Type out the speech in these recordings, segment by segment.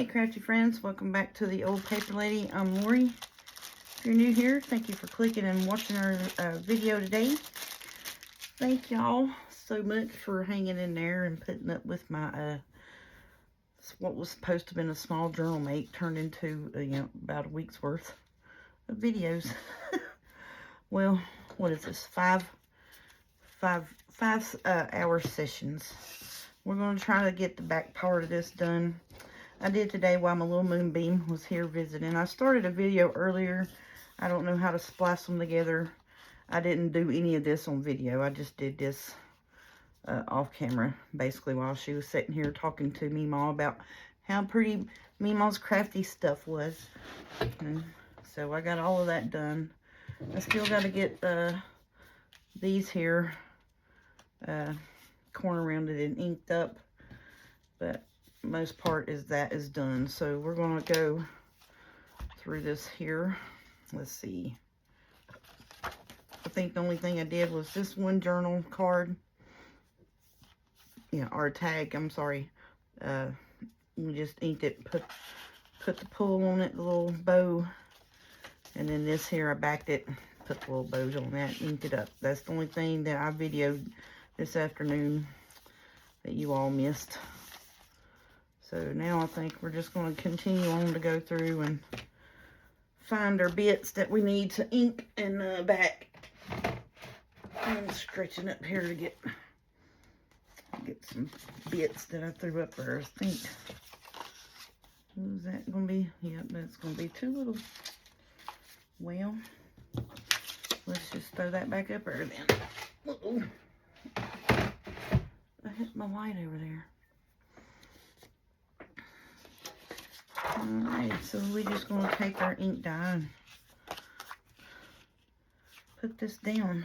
Hey crafty friends, welcome back to the Old Paper Lady. I'm Lori. If you're new here, thank you for clicking and watching our video today. Thank y'all so much for hanging in there and putting up with my what was supposed to have been a small journal make turned into about a week's worth of videos. Well, what is this? Five hour sessions. We're going to try to get the back part of this done. I did today while my little moonbeam was here visiting. I started a video earlier. I don't know how to splice them together. I didn't do any of this on video. I just did this off camera, basically, while she was sitting here talking to Meemaw about how pretty Meemaw's crafty stuff was. And so I got all of that done. I still got to get these here corner rounded and inked up, but most part is done. So we're going to go through this here. Let's see. I think the only thing I did was this one journal card. Yeah, or tag, I'm sorry. We just inked it, put the pull on it, the little bow. And then this here, I backed it, put the little bows on that, inked it up. That's the only thing that I videoed this afternoon that you all missed. So now I think we're just going to continue on to go through and find our bits that we need to ink and back. I'm stretching up here to get some bits that I threw up there. I think, who's that going to be? Yep, that's going to be too little. Well, let's just throw that back up there then. Uh-oh. I hit my light over there. Alright, so we're just going to take our ink dye and put this down.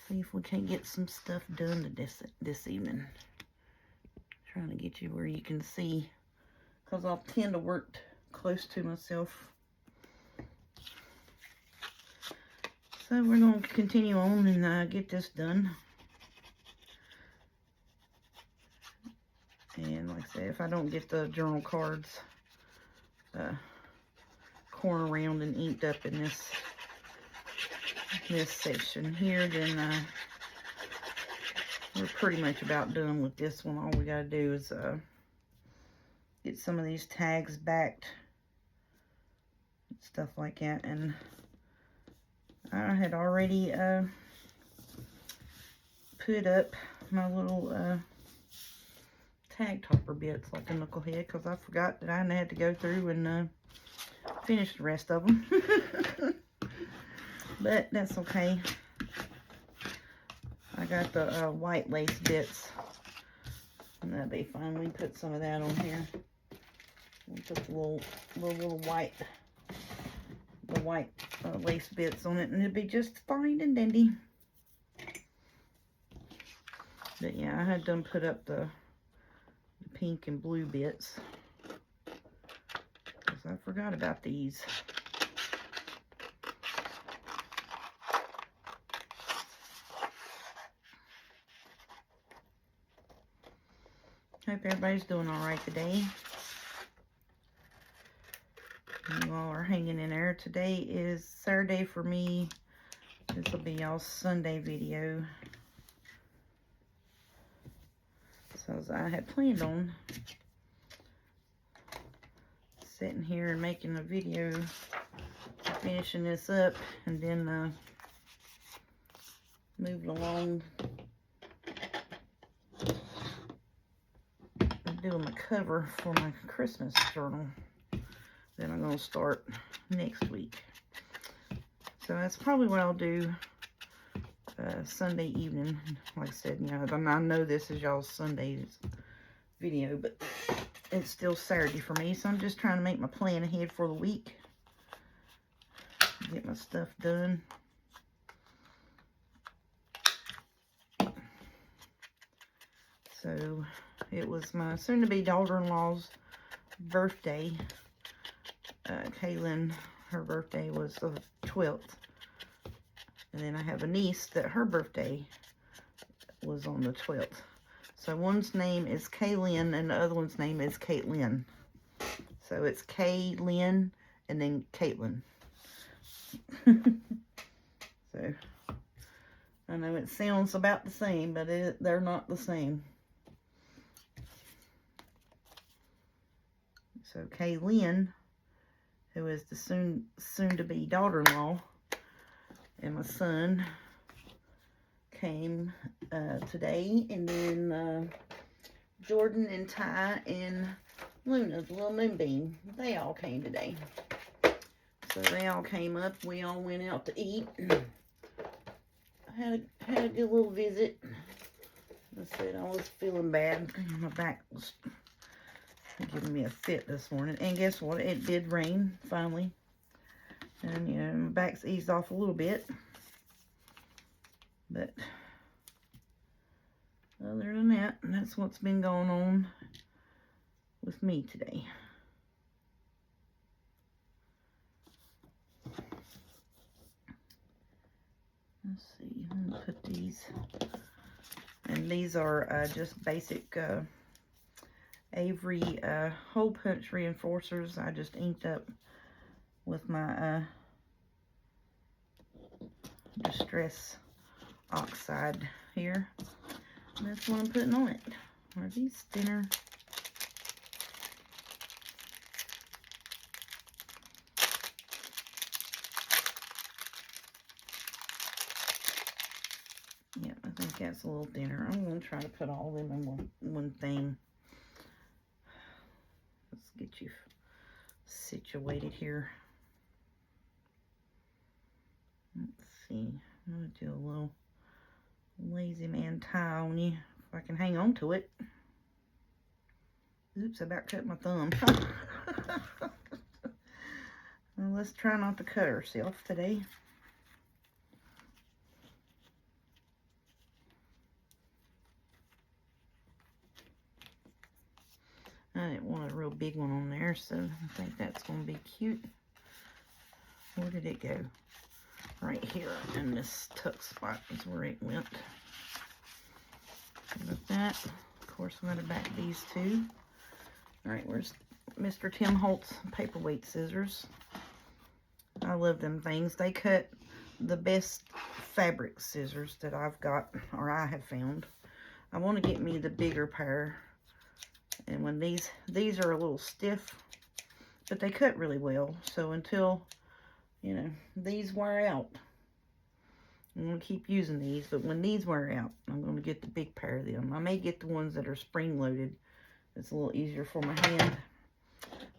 See if we can't get some stuff done to this evening. Trying to get you where you can see, because I'll tend to work close to myself. So we're going to continue on and get this done. And like I said, if I don't get the journal cards corner round and inked up in this section here, then we're pretty much about done with this one. All we got to do is get some of these tags backed, stuff like that. And I had already put up my little tag topper bits like a knucklehead, because I forgot that I had to go through and finish the rest of them. But that's okay. I got the white lace bits, and that'll be fine. We can put some of that on here. We'll put the little white lace bits on it, and it'll be just fine and dandy. But yeah, I had done put up the pink and blue bits, because I forgot about these. Hope everybody's doing all right today. You all are hanging in there. Today is Saturday for me. This will be y'all's Sunday video. So as I had planned on sitting here and making a video, finishing this up, and then moving along and doing the cover for my Christmas journal. Then I'm going to start next week. So that's probably what I'll do Sunday evening. Like I said, I know this is y'all's Sunday's video, but it's still Saturday for me, so I'm just trying to make my plan ahead for the week. Get my stuff done. So it was my soon-to-be daughter-in-law's birthday. Kaylin, her birthday was the 12th. And then I have a niece that her birthday was on the 12th. So one's name is Kaylin and the other one's name is Caitlin. So it's Kaylin and then Caitlin. So I know it sounds about the same, but they're not the same. So Kaylin, who is the soon to be daughter-in-law, and my son came today, and then Jordan and Ty and Luna, the little moonbeam, they all came today. So they all came up. We all went out to eat. Had a good little visit. I said I was feeling bad. My back was giving me a fit this morning. And guess what? It did rain finally. And you know, my back's eased off a little bit. But other than that, that's what's been going on with me today. Let's see, I'm gonna put these, and these are just basic Avery hole punch reinforcers. I just inked up with my Distress Oxide here. And that's what I'm putting on it. Are these thinner? Yeah, I think that's a little thinner. I'm going to try to put all of them in one thing. Let's get you situated here. Let's see. I'm going to do a little lazy man tie on you if I can hang on to it. Oops, I about cut my thumb. Well, let's try not to cut ourselves today. I didn't want a real big one on there, so I think that's going to be cute. Where did it go? Right here in this tuck spot is where it went. With that, of course, I'm going to back these two. All right, where's Mr. Tim Holtz paperweight scissors? I love them things. They cut the best fabric scissors that I've got, or I have found. I want to get me the bigger pair. And when these are a little stiff, but they cut really well. So until, you know, these wear out, I'm going to keep using these. But when these wear out, I'm going to get the big pair of them. I may get the ones that are spring-loaded. It's a little easier for my hand.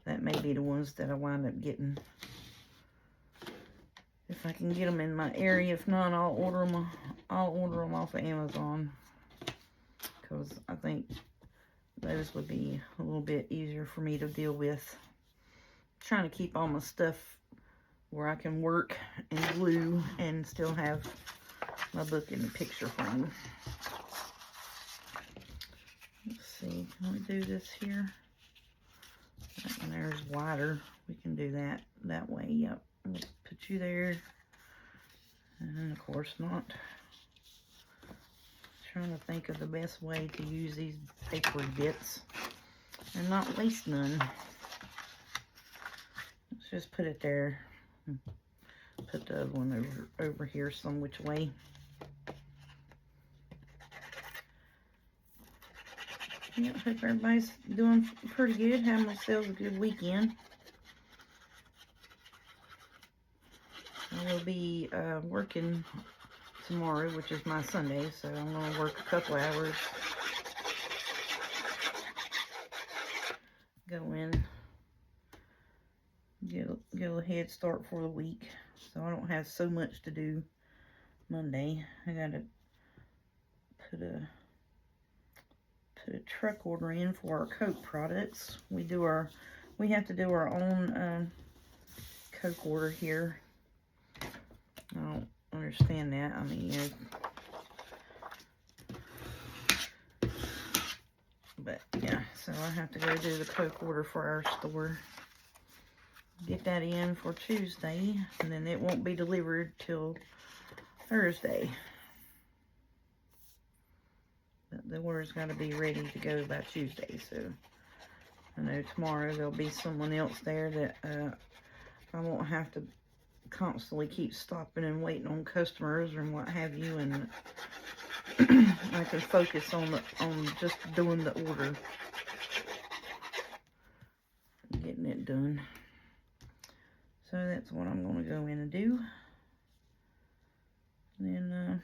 That may be the ones that I wind up getting. If I can get them in my area. If not, I'll order them off of Amazon. Because I think those would be a little bit easier for me to deal with. I'm trying to keep all my stuff where I can work and glue and still have my book in the picture frame. Let's see, can we do this here? That one there's wider. We can do that way. Yep, we'll put you there. And of course not. Trying to think of the best way to use these paper bits and not waste none. Let's just put it there. Put the other one over here some which way. Yeah, hope everybody's doing pretty good. Having themselves a good weekend. I will be working tomorrow, which is my Sunday, so I'm going to work a couple hours. Go in, get a head start for the week, so I don't have so much to do Monday. I got to put a truck order in for our Coke products. We have to do our own Coke order here. I don't understand that. I mean, you know, but yeah, so I have to go do the Coke order for our store. Get that in for Tuesday, and then it won't be delivered till Thursday. But the order's got to be ready to go by Tuesday, so I know tomorrow there'll be someone else there that I won't have to constantly keep stopping and waiting on customers and what have you, and I can focus on just doing the order, getting it done. So that's what I'm going to go in and do. Then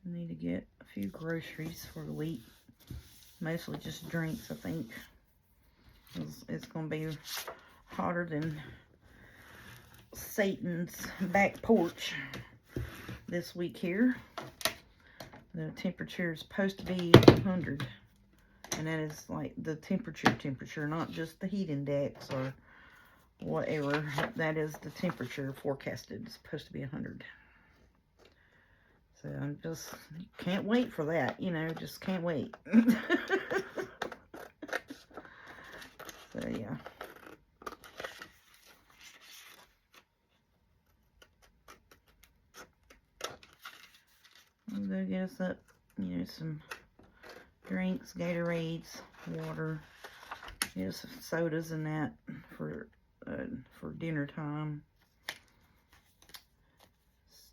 I need to get a few groceries for the week, mostly just drinks. I think it's going to be hotter than Satan's back porch this week here. The temperature is supposed to be 100, and that is like the temperature, not just the heat index or whatever. That is the temperature forecasted. It's supposed to be 100. So I'm just can't wait for that, you know, just can't wait. So yeah. I'm gonna get us up, you know, some drinks, Gatorades, water, get us some sodas and that for dinner time,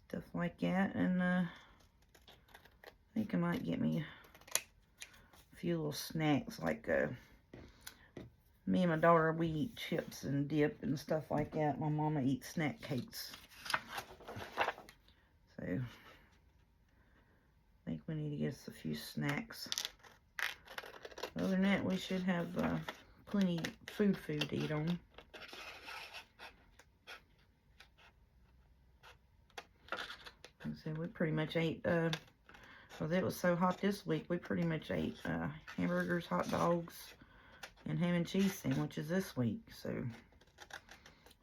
stuff like that. And I think I might get me a few little snacks, like me and my daughter, we eat chips and dip and stuff like that. My mama eats snack cakes, so I think we need to get us a few snacks. Other than that, we should have plenty food to eat on. So we pretty much ate, well, it was so hot this week, we pretty much ate hamburgers, hot dogs, and ham and cheese sandwiches this week. So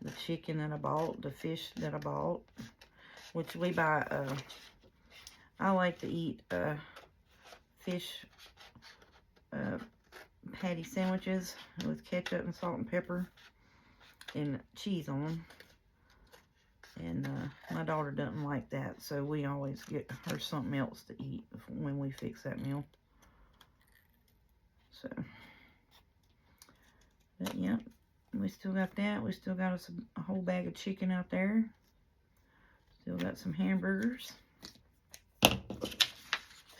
the chicken that I bought, the fish that I bought, which we buy, I like to eat fish patty sandwiches with ketchup and salt and pepper and cheese on them. And my daughter doesn't like that, so we always get her something else to eat when we fix that meal. So, but yeah, we still got that. We still got us a whole bag of chicken out there. Still got some hamburgers.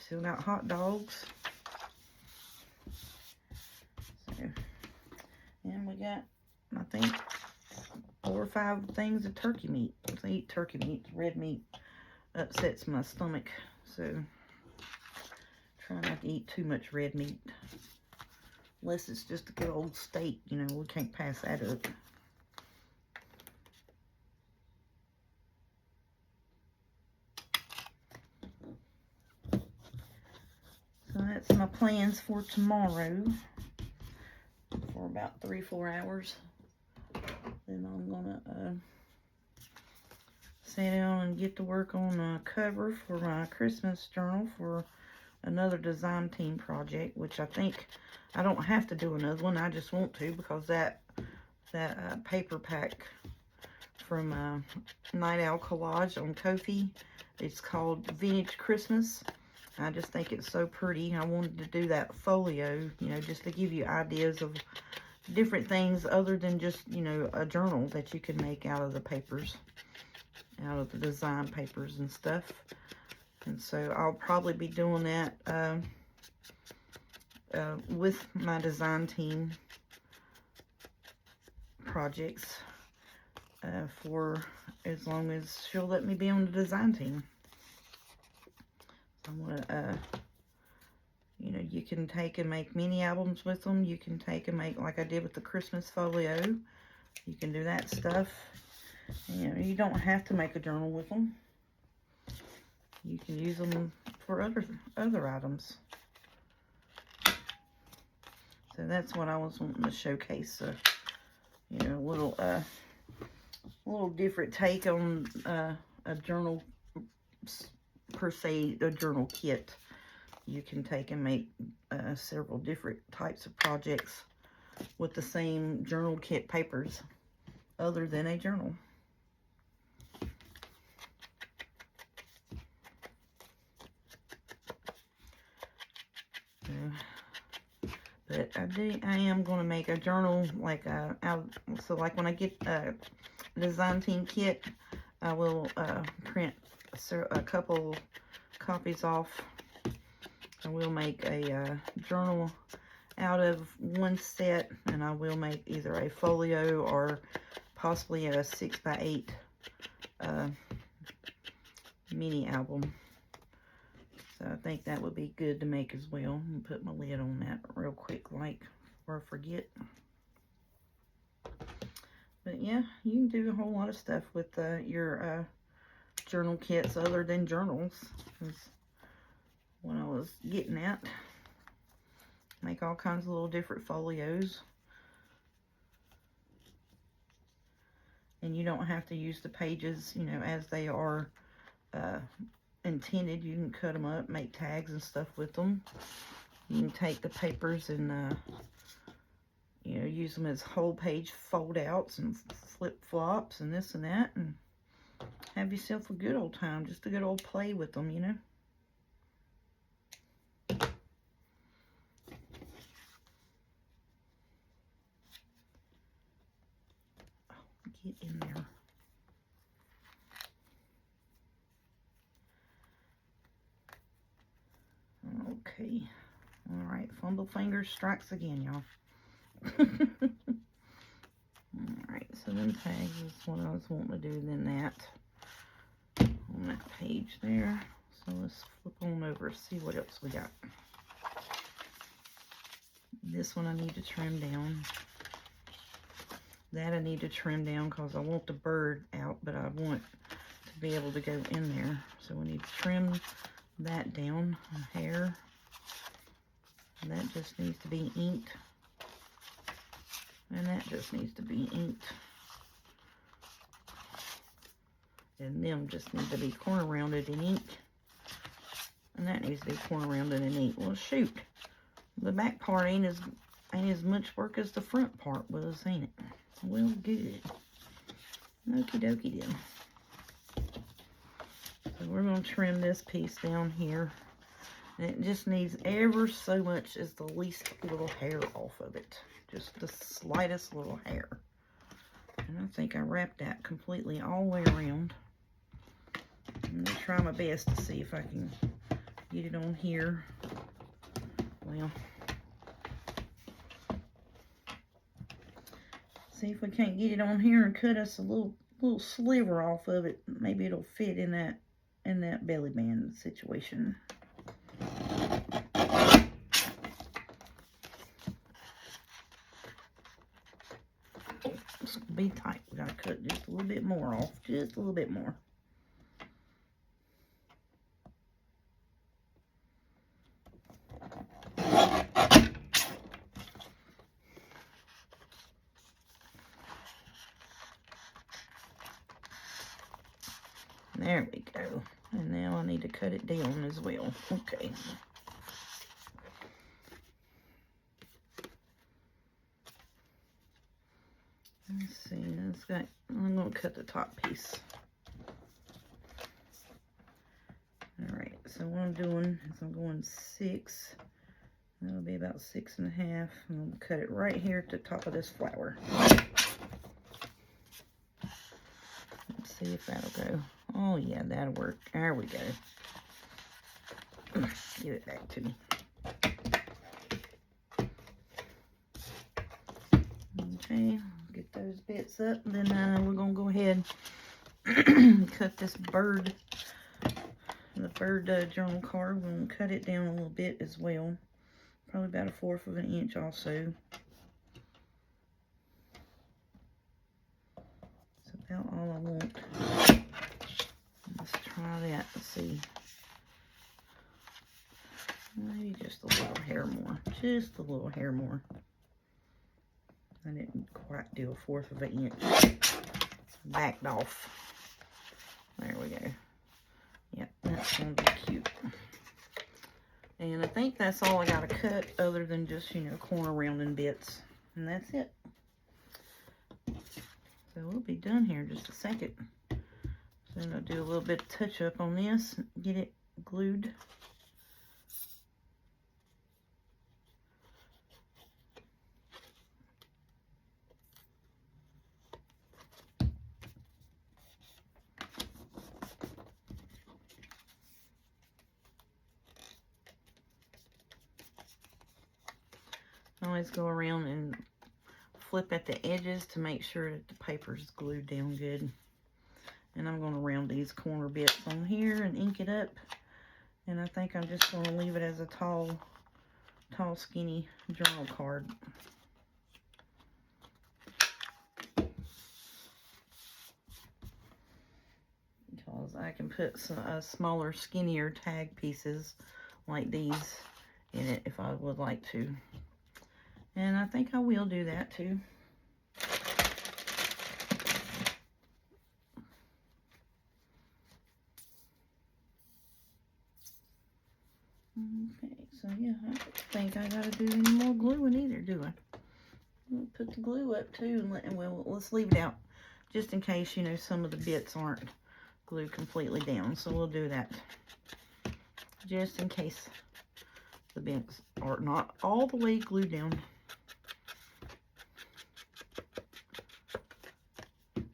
Still got hot dogs. So, and we got, I think, 4 or 5 things of turkey meat. I eat turkey meat. Red meat upsets my stomach, so try not to eat too much red meat. Unless it's just a good old steak, you know, we can't pass that up. So that's my plans for tomorrow, for about 3-4 hours. Then I'm gonna sit down and get to work on a cover for my Christmas journal for another design team project, which I think I don't have to do another one. I just want to, because that paper pack from Night Owl Collage on Ko-fi, it's called Vintage Christmas. I just think it's so pretty. I wanted to do that folio, you know, just to give you ideas of different things other than just, you know, a journal that you can make out of the papers, out of the design papers and stuff. And so I'll probably be doing that with my design team projects for as long as she'll let me be on the design team. I'm gonna you know, you can take and make mini albums with them. You can take and make, like I did with the Christmas folio. You can do that stuff. You know, you don't have to make a journal with them. You can use them for other items. So that's what I was wanting to showcase. You know, a little different take on a journal, per se, a journal kit. You can take and make several different types of projects with the same journal kit papers, other than a journal. But I am going to make a journal, like, so like when I get a design team kit, I will print a couple copies off. I will make a journal out of one set, and I will make either a folio or possibly a 6x8 mini album. So I think that would be good to make as well. I'll put my lid on that real quick, like, before I forget. But yeah, you can do a whole lot of stuff with your journal kits other than journals. That's what I was getting at. Make all kinds of little different folios. And you don't have to use the pages, you know, as they are intended. You can cut them up, make tags and stuff with them. You can take the papers and you know, use them as whole page fold outs and flip flops and this and that, and have yourself a good old time, just a good old play with them, you know. Oh, get in there. Okay. All right, fumble fingers strikes again, y'all. Alright, so then tags is what I was wanting to do, then that on that page there. So let's flip on over, see what else we got. This one I need to trim down. That I need to trim down because I want the bird out, but I want to be able to go in there. So we need to trim that down, a hair. And that just needs to be inked. And that just needs to be inked. And them just need to be corner rounded in ink. And that needs to be corner rounded in ink. Well, shoot. The back part ain't as much work as the front part was, ain't it? Well, good. Okie dokie then. So we're going to trim this piece down here. And it just needs ever so much as the least little hair off of it. Just the slightest little hair. And I think I wrapped that completely all the way around. I'm going to try my best to see if I can get it on here. Well, see if we can't get it on here and cut us a little sliver off of it. Maybe it'll fit in that belly band situation. It's gonna be tight. We gotta cut just a little bit more off, just a little bit more. There we go. And now I need to cut it down as well. Okay. Let's see. I'm going to cut the top piece. Alright, so what I'm doing is I'm going 6. That'll be about 6.5. I'm going to cut it right here at the top of this flower. Let's see if that'll go. Oh yeah, that'll work. There we go. Give it back to me. Okay, get those bits up. Then we're going to go ahead and cut this bird. The bird journal card. We're going to cut it down a little bit as well. Probably about 1/4 of an inch also. That's about all I want. Let's try that. Let's see. Maybe just a little hair more. Just a little hair more. I didn't quite do 1/4 of an inch. Backed off. There we go. Yep, that's going to be cute. And I think that's all I got to cut other than just, you know, corner rounding bits. And that's it. So we'll be done here in just a second. So I'm going to do a little bit of touch up on this. Get it glued. I always go around and flip at the edges to make sure that the paper is glued down good. And I'm going to round these corner bits on here and ink it up. And I think I'm just going to leave it as a tall, skinny journal card. Because I can put some smaller, skinnier tag pieces like these in it if I would like to. And I think I will do that too. Okay, so yeah, I don't think I gotta do any more gluing either, do I? We'll put the glue up too, and let's leave it out just in case, you know, some of the bits aren't glued completely down. So we'll do that just in case the bits are not all the way glued down.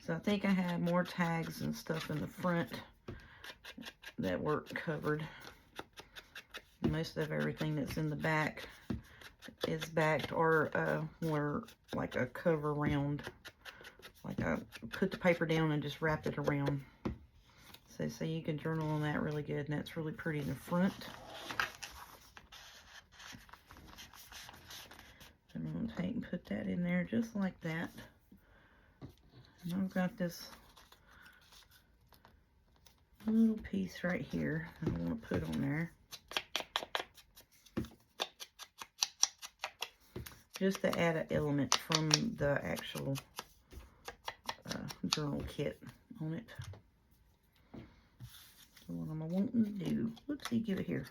So I think I had more tags and stuff in the front that weren't covered. Most of everything that's in the back is backed or were like a cover round. Like I put the paper down and just wrapped it around. So you can journal on that really good, and that's really pretty in the front. And I'm going to take and put that in there just like that. And I've got this little piece right here that I want to put on there. Just to add an element from the actual journal kit on it. So what I'm wanting to do, whoopsie, give it here.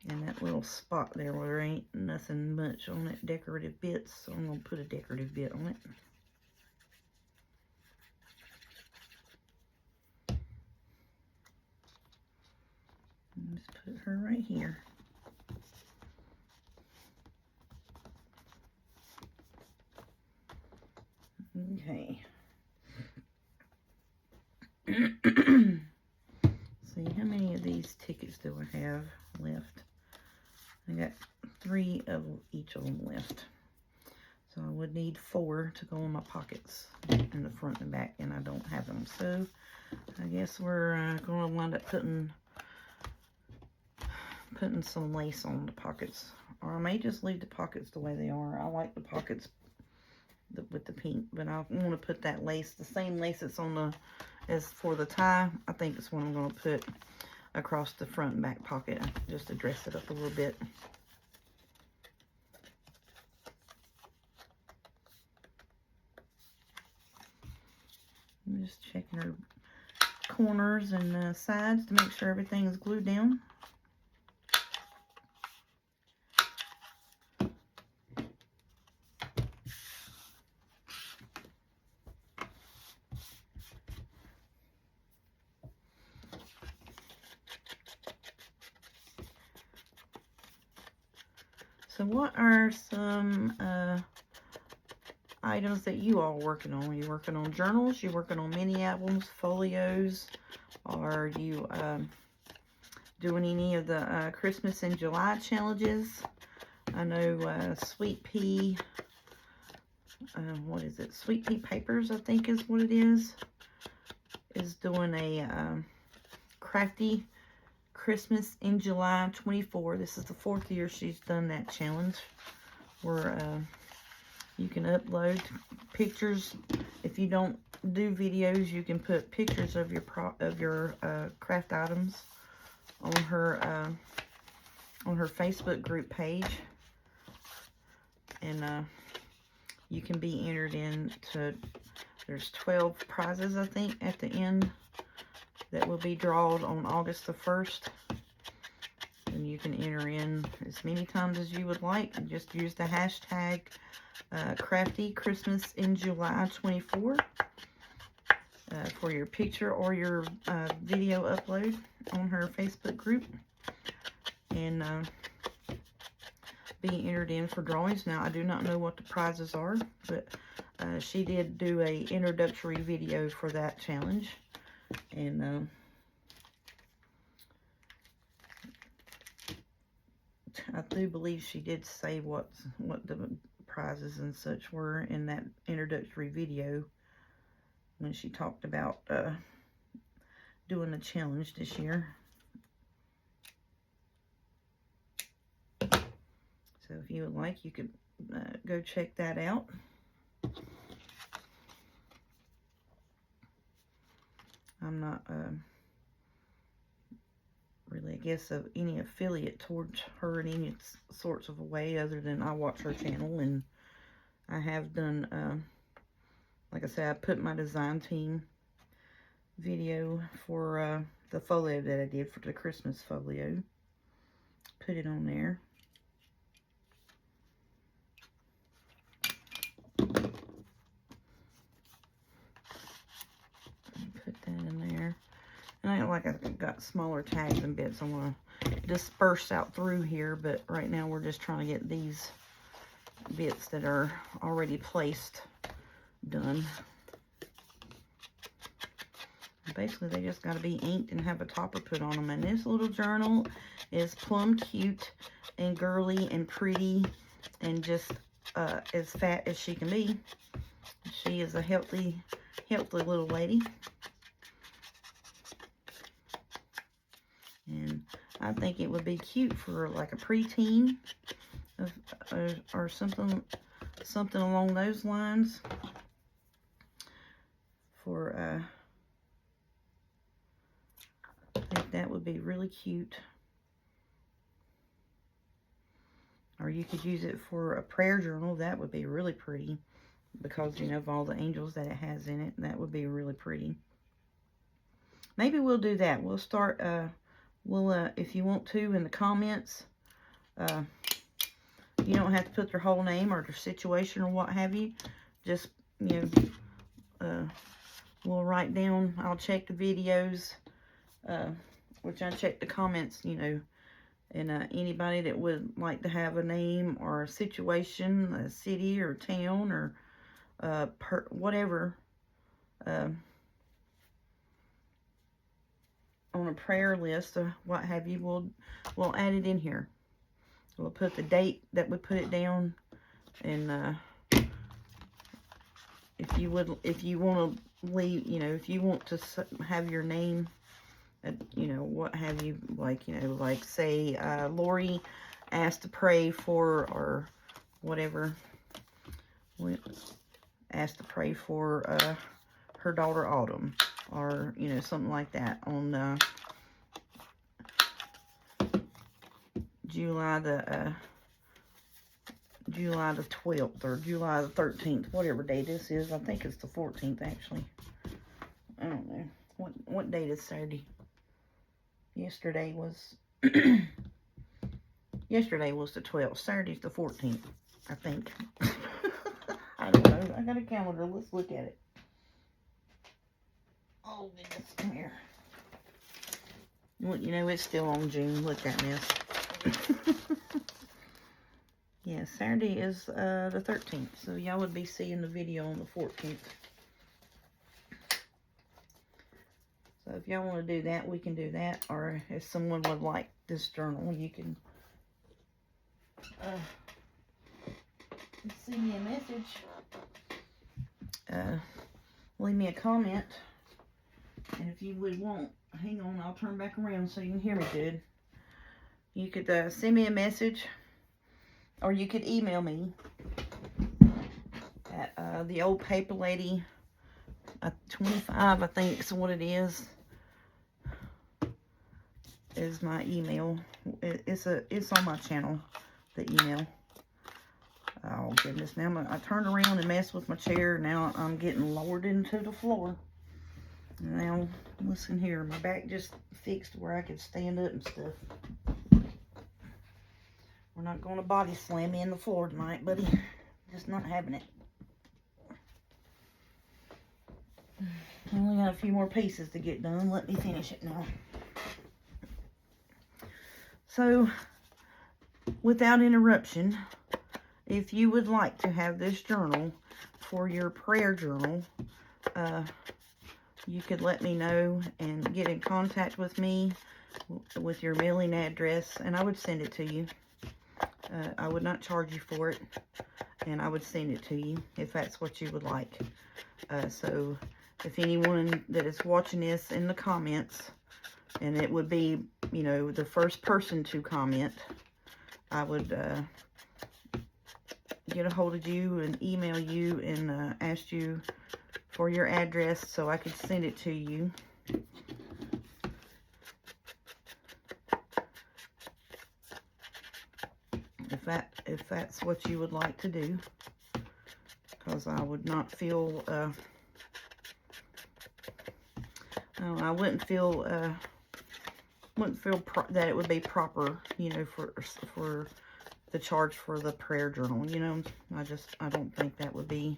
And that little spot there where there ain't nothing much on it, decorative bits, so I'm going to put a decorative bit on it. And just put her right here. Okay. See, how many of these tickets do I have left? I got 3 of each of them left. So I would need 4 to go in my pockets in the front and back, and I don't have them. So I guess we're going to wind up putting some lace on the pockets. Or I may just leave the pockets the way they are. I like the pockets with the pink, but I want to put that lace, the same lace that's on the, as for the tie. I think that's what I'm going to put across the front and back pocket, just to dress it up a little bit. I'm just checking her corners and sides to make sure everything's glued down. So what are some items that you all are working on? Are you working on journals? You working on mini albums, folios? Are you doing any of the Christmas in July challenges? I know Sweet Pea, what is it? Sweet Pea Papers, I think is what it is doing a crafty Christmas in July 24. This is the 4th year she's done that challenge, where you can upload pictures. If you don't do videos, you can put pictures of your craft items on her Facebook group page, and you can be entered into. There's 12 prizes, I think, at the end that will be drawn on August the 1st. And you can enter in as many times as you would like. And just use the hashtag Crafty Christmas in July 24 for your picture or your video upload on her Facebook group. And be entered in for drawings. Now, I do not know what the prizes are, but she did do a introductory video for that challenge. And I do believe she did say what the prizes and such were in that introductory video when she talked about doing a challenge this year. So if you would like, you could go check that out. I'm not really, I guess, of any affiliate towards her in any sorts of a way, other than I watch her channel, and I have done, like I said, I put my design team video for the folio that I did for the Christmas folio. Put it on there. Put that in there. And I like I've got smaller tags and bits I want to disperse out through here, but right now we're just trying to get these bits that are already placed done. Basically, they just got to be inked and have a topper put on them. And this little journal is plumb cute and girly and pretty and just as fat as she can be. She is a healthy little lady. And I think it would be cute for like a preteen or something along those lines. For I think that would be really cute. Or you could use it for a prayer journal. That would be really pretty, because, you know, of all the angels that it has in it. That would be really pretty. Maybe we'll do that. We'll start, if you want to, in the comments, you don't have to put their whole name or their situation or what have you. Just, you know, we'll write down, I'll check the videos, which I check the comments, you know, and anybody that would like to have a name or a situation, a city or town or whatever, on a prayer list or what have you, we'll add it in here. We'll put the date that we put it down, and if you want to leave, you know, if you want to have your name, you know, what have you, like, you know, like say Lori asked to pray for, or whatever, we asked to pray for her daughter Autumn, or, you know, something like that, on July the 12th or July the 13th, whatever day this is. I think it's the 14th, actually. I don't know. What date is Saturday? Yesterday was yesterday was the 12th. Saturday's the 14th, I think. I don't know. I got a calendar. Let's look at it. Oh, goodness. Come here. Well, you know, it's still on June. Look at that mess. Yeah, Saturday is the 13th. So y'all would be seeing the video on the 14th. So if y'all want to do that, we can do that. Or if someone would like this journal, you can send me a message. Leave me a comment. And if you would want, hang on, I'll turn back around so you can hear me good. You could send me a message, or you could email me at the old paper lady 25, I think is what it is my email. It's on my channel, the email. Oh goodness, now I turned around and messed with my chair. Now I'm getting lowered into the floor. Now listen here, my back just fixed where I could stand up and stuff. We're not going to body slam me in the floor tonight, buddy. Just not having it. I only got a few more pieces to get done. Let me finish it now. So, without interruption, if you would like to have this journal for your prayer journal, you could let me know and get in contact with me with your mailing address, and I would send it to you. I would not charge you for it, and I would send it to you if that's what you would like. So if anyone that is watching this in the comments, and it would be, you know, the first person to comment, I would get a hold of you and email you and ask you for your address so I could send it to you. If that's what you would like to do, because I would not feel I wouldn't feel that it would be proper, you know, for the charge for the prayer journal. You know, I don't think that would be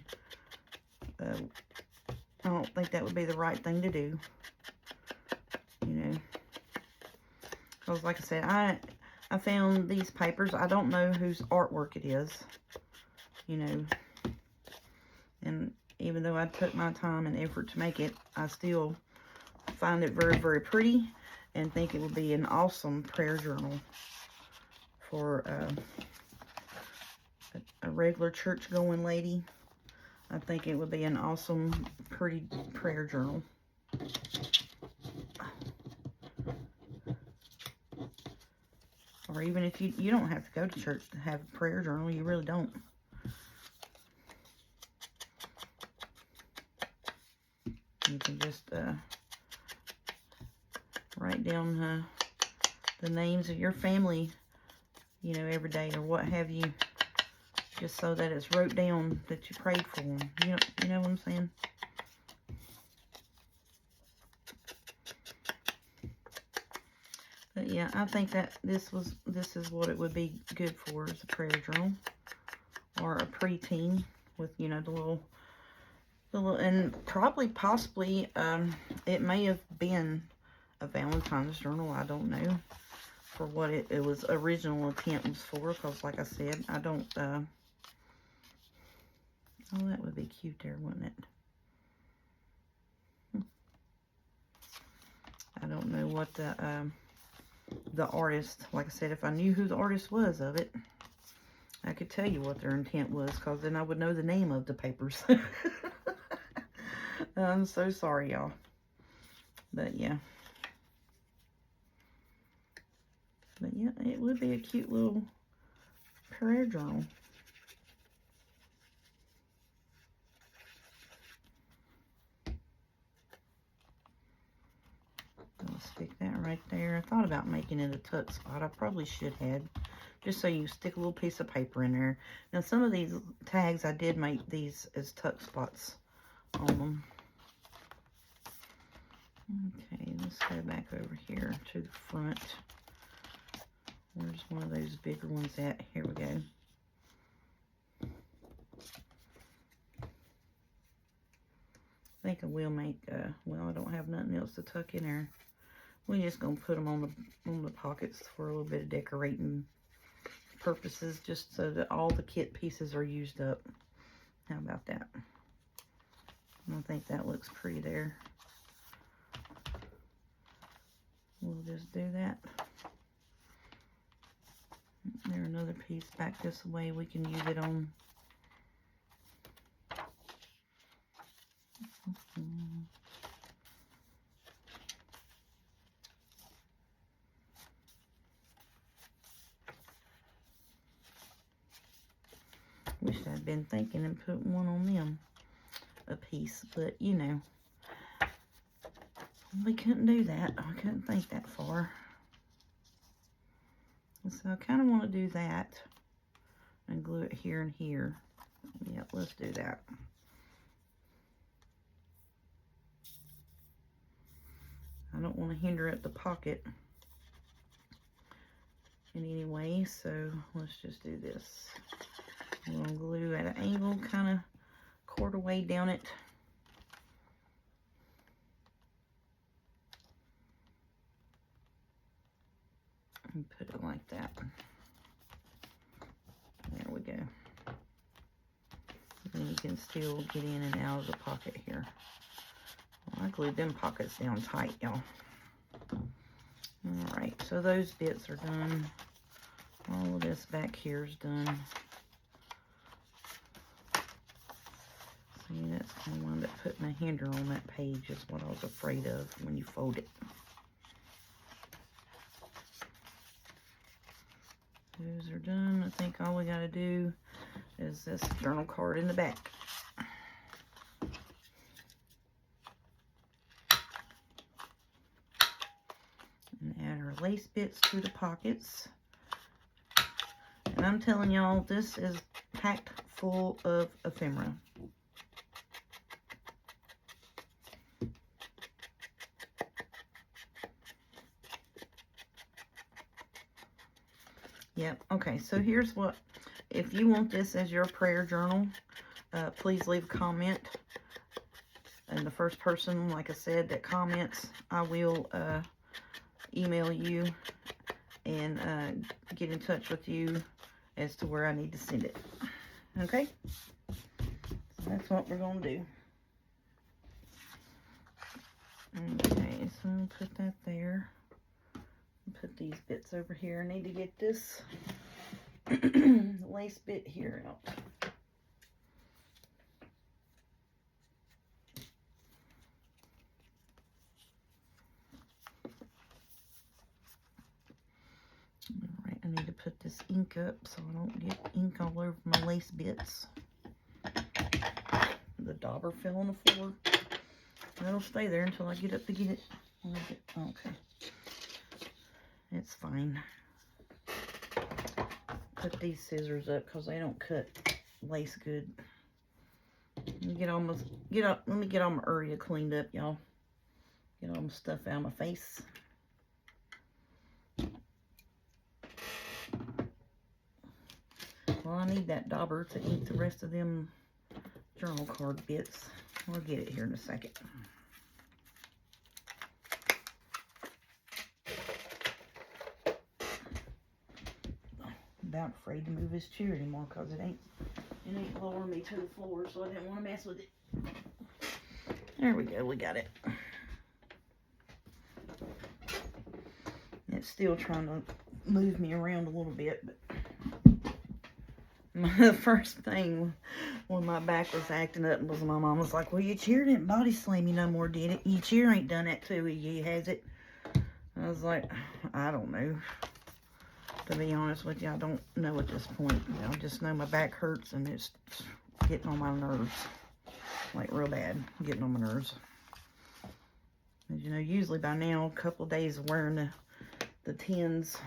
I don't think that would be the right thing to do. You know, because like I said, I found these papers. I don't know whose artwork it is, you know, and even though I took my time and effort to make it, I still find it very, very pretty and think it would be an awesome prayer journal for a regular church-going lady. I think it would be an awesome, pretty prayer journal. Or even if you don't have to go to church to have a prayer journal, you really don't. You can just write down the names of your family, you know, every day or what have you, just so that it's wrote down that you prayed for them. You know what I'm saying? But yeah, I think that this is what it would be good for, as a prayer journal or a preteen with, you know, the little, and probably possibly it may have been a Valentine's journal. I don't know for what it was original intent was for, because like I said, I don't oh, that would be cute there, wouldn't it? I don't know what the artist, like I said, if I knew who the artist was of it, I could tell you what their intent was, because then I would know the name of the papers. I'm so sorry, y'all. But yeah. But yeah, it would be a cute little prayer journal. I'll stick that right there. I thought about making it a tuck spot. I probably should have. Just so you stick a little piece of paper in there. Now, some of these tags, I did make these as tuck spots on them. Okay, let's go back over here to the front. Where's one of those bigger ones at? Here we go. I think I will make, well, I don't have nothing else to tuck in there. We're just going to put them on the pockets for a little bit of decorating purposes, just so that all the kit pieces are used up. How about that? I think that looks pretty there. We'll just do that. There, another piece back this way. We can use it on. Wish I'd been thinking and put one on them a piece, but you know, we couldn't do that. I couldn't think that far. So I kind of want to do that and glue it here and here. Yep, let's do that. I don't want to hinder at the pocket in any way, so let's just do this. I'm going to glue at an angle, kind of quarter way down it. And put it like that. There we go. And you can still get in and out of the pocket here. Well, I glued them pockets down tight, y'all. Alright, so those bits are done all of this back here is done. See, that's kind of wound up putting a hinder on that page, is what I was afraid of when you fold it. Those are done. I think all we got to do is this journal card in the back. And add our lace bits to the pockets. And I'm telling y'all, this is packed full of ephemera. Yep. Okay, so here's what, if you want this as your prayer journal, please leave a comment. And the first person, like I said, that comments, I will email you and get in touch with you as to where I need to send it. Okay? So that's what we're going to do. Okay, so I'll put that there. Put these bits over here. I need to get this lace bit here out. Alright, I need to put this ink up so I don't get ink all over my lace bits. The dauber fell on the floor. That'll stay there until I get up to get it. Okay. It's fine. Put these scissors up because they don't cut lace good. Let me get all my area cleaned up, y'all. Get all my stuff out of my face. Well, I need that dauber to ink the rest of them journal card bits. I'll get it here in a second. About afraid to move his chair anymore because it ain't lowering me to the floor, so I didn't want to mess with it. There we go, we got it. It's still trying to move me around a little bit, but the first thing when my back was acting up was my mom was like, well, your chair didn't body slam you no more, did it? Your chair ain't done that to you, has it? I was like, I don't know. To be honest with you, I don't know at this point. I just know my back hurts and it's getting on my nerves. Like real bad, getting on my nerves. As you know, usually by now, a couple of days of wearing the TENS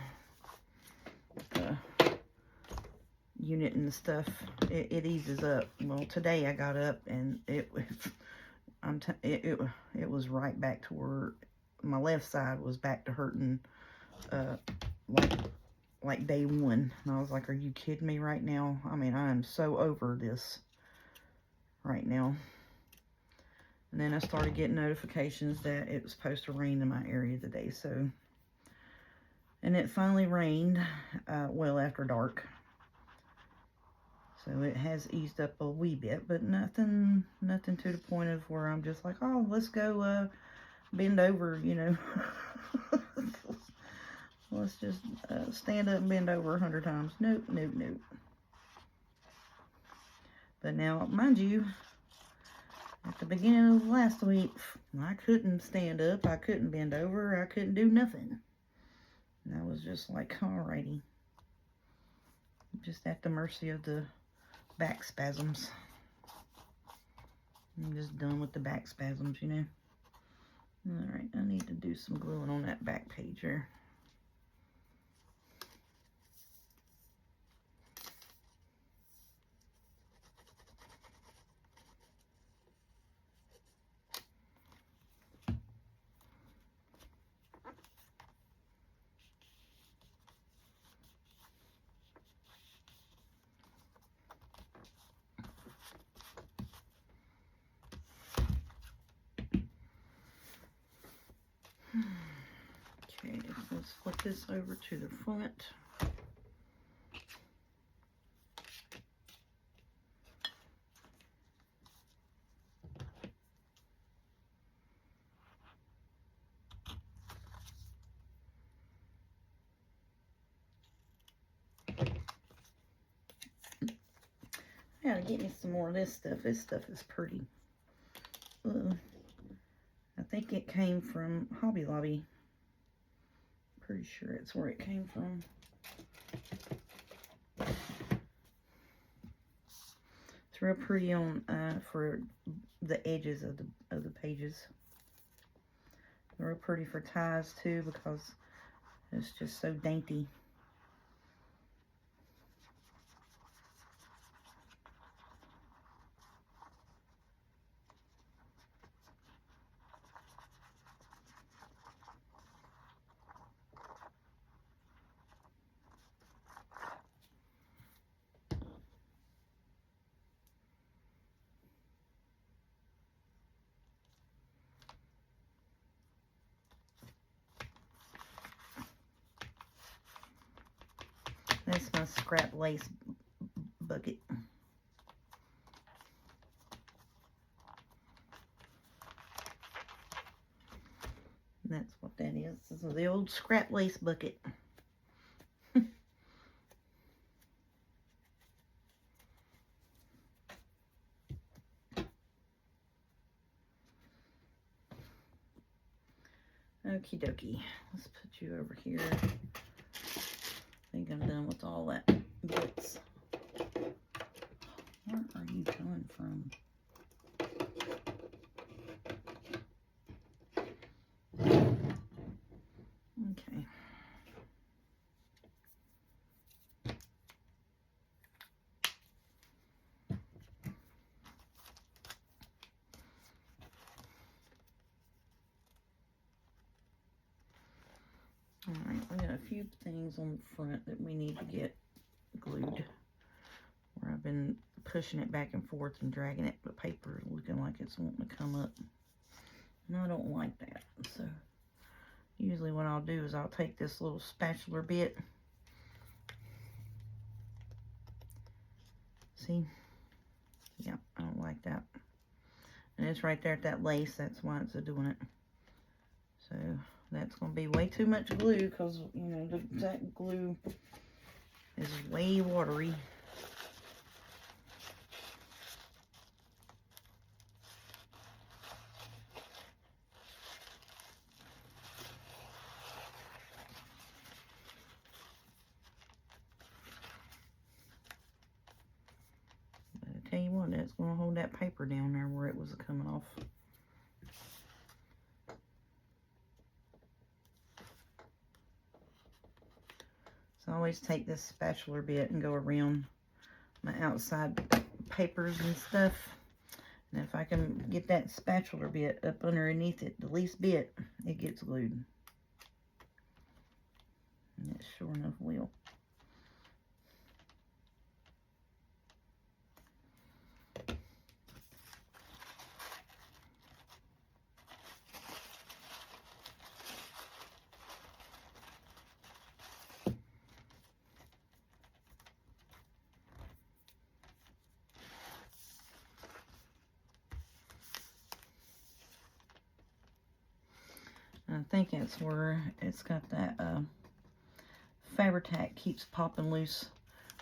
unit and stuff, it eases up. Well, today I got up and it was right back to where my left side was back to hurting like day one. And I was like, are you kidding me right now? I mean, I am so over this right now. And then I started getting notifications that it was supposed to rain in my area today. So, and it finally rained well after dark. So it has eased up a wee bit, but nothing to the point of where I'm just like, oh, let's go bend over, you know. Let's just stand up and bend over 100 times. Nope, nope, nope. But now, mind you, at the beginning of last week, I couldn't stand up, I couldn't bend over, I couldn't do nothing. And I was just like, alrighty. Just at the mercy of the back spasms. I'm just done with the back spasms, you know. Alright, I need to do some gluing on that back page here. Okay, let's flip this over to the front. I gotta get me some more of this stuff. This stuff is pretty. I think it came from Hobby Lobby. Pretty sure it's where it came from. It's real pretty on for the edges of the pages. Real pretty for ties too, because it's just so dainty. That's my scrap lace bucket. That's what that is. This is the old scrap lace bucket. Okie dokie. Let's put you over here. I think I'm done with all that bits. Where are you coming from? Okay. Alright, we got a few things on the front that we need to get glued. Where I've been pushing it back and forth and dragging it, the paper looking like it's wanting to come up. And I don't like that. So usually what I'll do is I'll take this little spatula bit. See? Yeah, I don't like that. And it's right there at that lace. That's why it's doing it. So that's going to be way too much glue because, you know, that glue is way watery. But I tell you what, that's going to hold that paper down there where it was coming off. So I always take this spatula bit and go around my outside papers and stuff. And if I can get that spatula bit up underneath it, the least bit, it gets glued. And it sure enough will. I think that's where it's got that Fabri-Tac keeps popping loose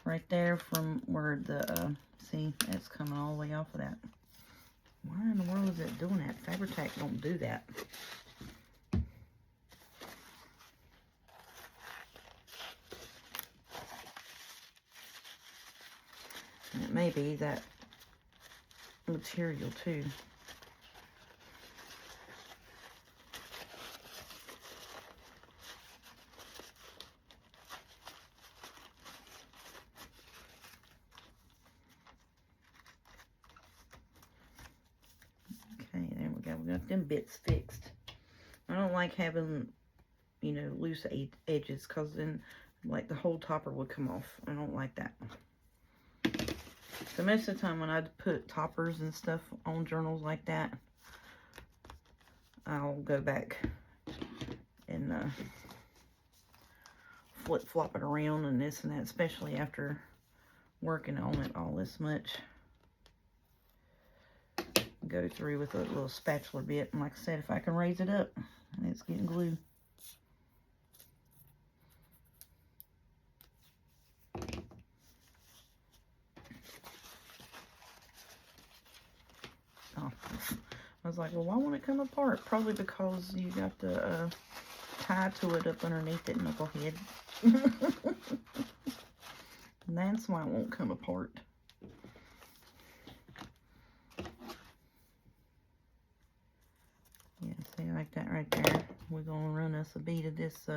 right there from where the, see, it's coming all the way off of that. Why in the world is it doing that? Fabri-Tac don't do that. And it may be that material too. We got them bits fixed. I don't like having, you know, loose edges because then like the whole topper would come off. I don't like that. So most of the time when I put toppers and stuff on journals like that, I'll go back and flip-flop it around and this and that, especially after working on it all this much. Go through with a little spatula bit, and like I said, if I can raise it up, it's getting glued. was like, well, why won't it come apart? Probably because you got the tie to it up underneath it, knucklehead. And that's why it won't come apart. Yeah, see, like that right there. We're going to run us a bead of this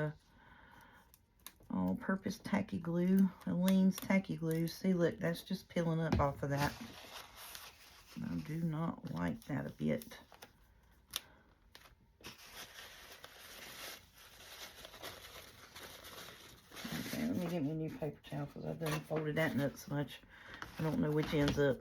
all-purpose tacky glue, Aleene's tacky glue. See, look, that's just peeling up off of that. I do not like that a bit. Okay, let me get me a new paper towel because I've done folded that nut so much. I don't know which end's up.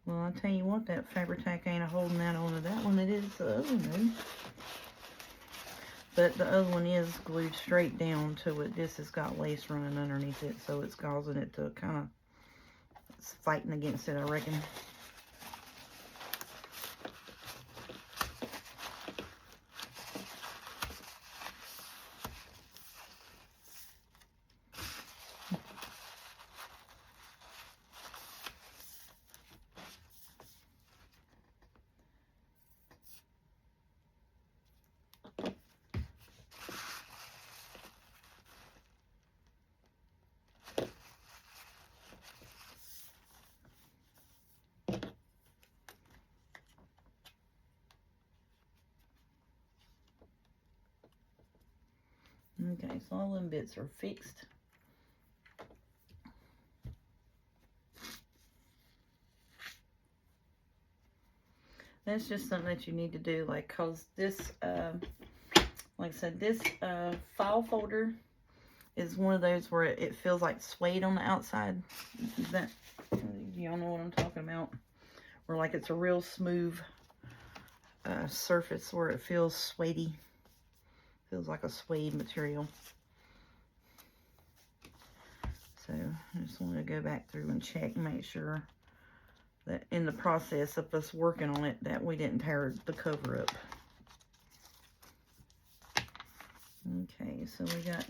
Well, I'll tell you what, that Fabri-Tac ain't a holding that onto that one. It is the other one. But the other one is glued straight down to it. This has got lace running underneath it, so it's causing it to kind of, it's fighting against it, I reckon. Okay, so all them bits are fixed. That's just something that you need to do, like, cause this, like I said, this file folder is one of those where it feels like suede on the outside. That, y'all know what I'm talking about? Where like it's a real smooth surface where it feels suedey. Feels like a suede material. So I just want to go back through and check and make sure that in the process of us working on it that we didn't tear the cover up. Okay, so we got,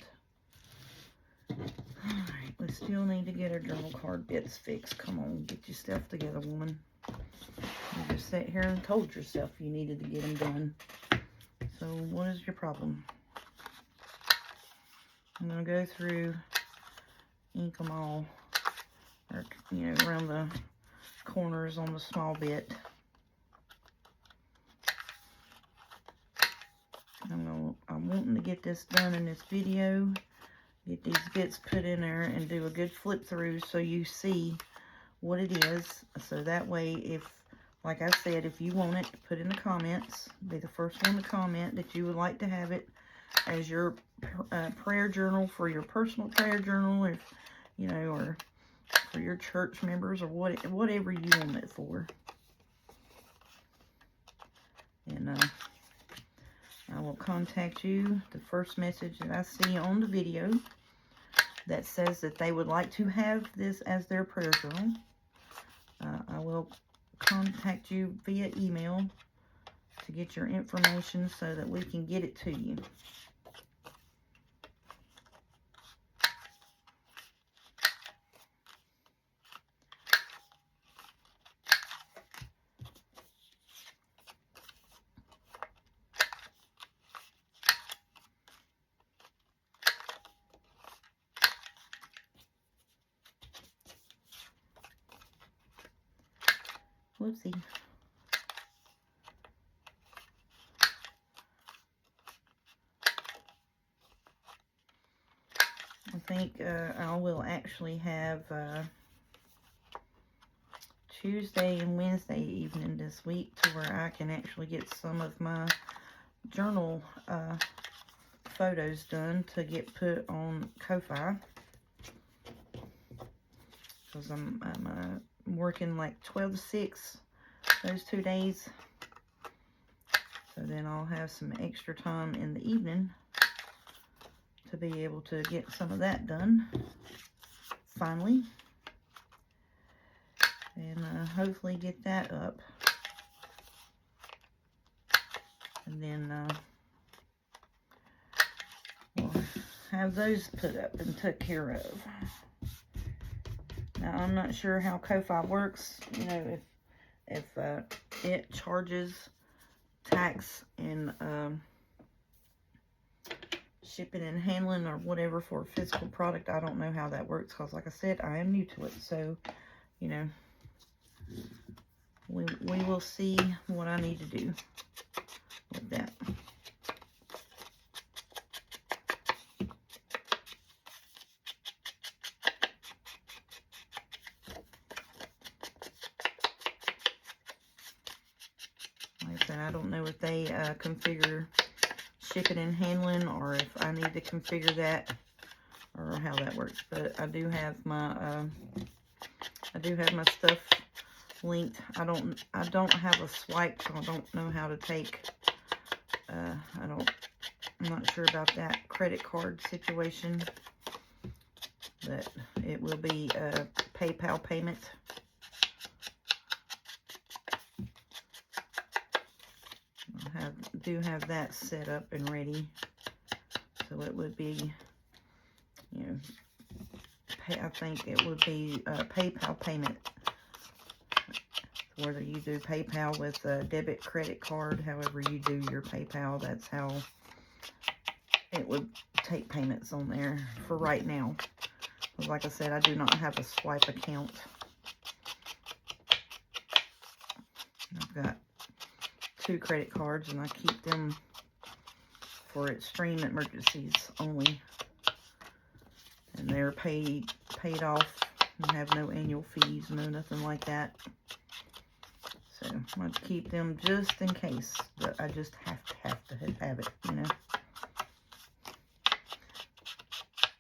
alright, we still need to get our journal card bits fixed. Come on, get your stuff together, woman. You just sat here and told yourself you needed to get them done. So what is your problem? I'm going to go through, ink them all, or, you know, around the corners on the small bit. I'm wanting to get this done in this video, get these bits put in there and do a good flip through so you see what it is. So that way, if, like I said, if you want it, put in the comments, be the first one to comment that you would like to have it as your prayer journal for your personal prayer journal, if, you know, or for your church members, or whatever you want it for. And I will contact you. The first message that I see on the video that says that they would like to have this as their prayer journal, I will contact you via email to get your information so that we can get it to you. Whoopsie. I think I will actually have Tuesday and Wednesday evening this week to where I can actually get some of my journal photos done to get put on Ko-Fi. Because I'm working like 12 to 6 those 2 days. So then I'll have some extra time in the evening to be able to get some of that done finally. And hopefully get that up. And then we'll have those put up and took care of. Now, I'm not sure how Ko-Fi works. You know, if it charges tax and shipping and handling or whatever for a physical product. I don't know how that works because, like I said, I am new to it. So, you know, we will see what I need to do with that. Like I said, I don't know if they configure shipping and handling or if I need to configure that or how that works. But I do have my stuff linked. I don't have a swipe, so I don't know how to take I'm not sure about that credit card situation, but it will be a PayPal payment. Do have that set up and ready, so it would be, you know, I think it would be a PayPal payment, whether you do PayPal with a debit, credit card, however you do your PayPal, that's how it would take payments on there for right now. Because like I said, I do not have a swipe account. I've got 2 credit cards, and I keep them for extreme emergencies only, and they're paid off and have no annual fees, no nothing like that. So I'm going to keep them just in case, but I just have to have it, you know.